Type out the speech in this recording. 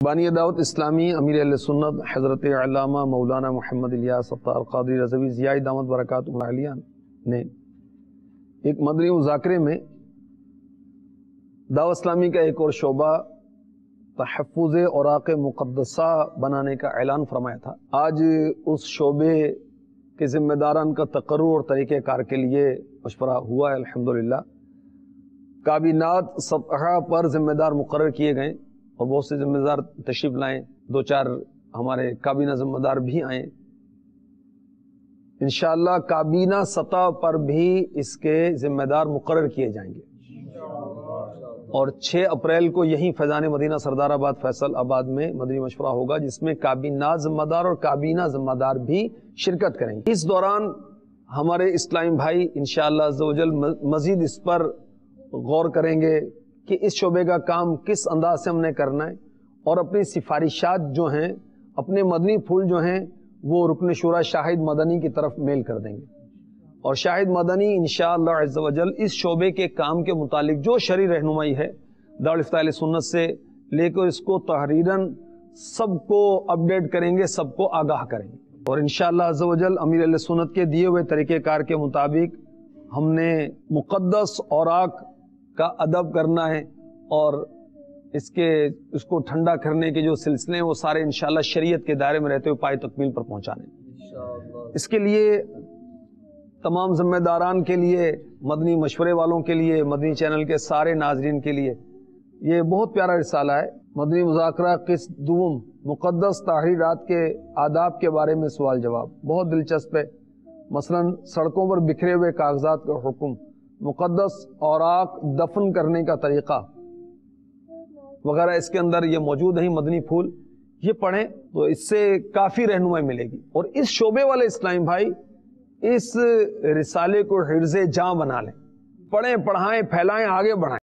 बानी दावत इस्लामी अमीर अहले सुन्नत हज़रत अल्लामा मौलाना मोहम्मद इलियास सत्तार क़ादरी रज़वी ज़ियाई दामत बरकातुहु आलिया ने एक मदनी मुज़ाकरे में दावत इस्लामी का एक और शोबा तहफ़्फ़ुज़ औराक़ मुक़द्दसा बनाने का ऐलान फरमाया था। आज उस शोबे के ज़िम्मेदारान का तक़र्रुर और तरीक़ेकार के लिए मशवरा हुआ है। अल्हम्दुलिल्लाह काबिनात सतह पर ज़िम्मेदार मुक़र्रर किए गए और बहुत से ज़िम्मेदार तशरीफ़ लाएँ, दो चार हमारे काबीना ज़िम्मेदार भी आए। इंशाअल्लाह काबीना सतह पर भी इसके ज़िम्मेदार मुक़र्रर किए जाएंगे और 6 अप्रैल को यहीं फैज़ान मदीना सरदाराबाद फैसल आबाद में मदनी मशवरा होगा, जिसमें काबीना ज़िम्मेदार और काबीना ज़िम्मेदार भी शिरकत करेंगे। इस दौरान हमारे इस्लामी भाई इंशाअल्लाह अज़्ज़ व जल मज़ीद इस पर गौर करेंगे कि इस शोबे का काम किस अंदाज से हमने करना है और अपनी सिफारिशात जो हैं, अपने मदनी फूल जो हैं, वो रुकन शुरा शाहिद मदनी की तरफ मेल कर देंगे और शाहिद मदनी इंशाअल्लाह अज़्ज़ व जल इस शोबे के काम के मुतालिक जो शरई रहनुमाई है दारुल इफ्ताह अहले सुन्नत से लेकर इसको तहरीरन सबको अपडेट करेंगे, सबको आगाह करेंगे और इंशाअल्लाह अज़्ज़ व जल अमीर अहले सुन्नत के दिए हुए तरीक़ेकार के मुताबिक हमने मुक़द्दस औराक़ का अदब करना है और इसको ठंडा करने के जो सिलसिले हैं वो सारे इंशाअल्लाह शरीयत के दायरे में रहते हुए पाए तकमील पर पहुँचाने। इसके लिए तमाम ज़िम्मेदारान के लिए, मदनी मशवरे वालों के लिए, मदनी चैनल के सारे नाजरीन के लिए ये बहुत प्यारा रिसाला है। मदनी मुज़ाकरा किस दुम मुक़द्दस तहरीरात के आदाब के बारे में सवाल जवाब बहुत दिलचस्प है। मसलन सड़कों पर बिखरे हुए कागजात का हुक्म, मुक़द्दस औराक़ दफन करने का तरीक़ा वगैरह इसके अंदर ये मौजूद है। मदनी फूल ये पढ़ें तो इससे काफ़ी रहनुमाई मिलेगी और इस शोबे वाले इस्लामी भाई इस रिसाले को हिर्ज़े जां बना लें, पढ़ें, पढ़ाएं, फैलाएं, आगे बढ़ाएं।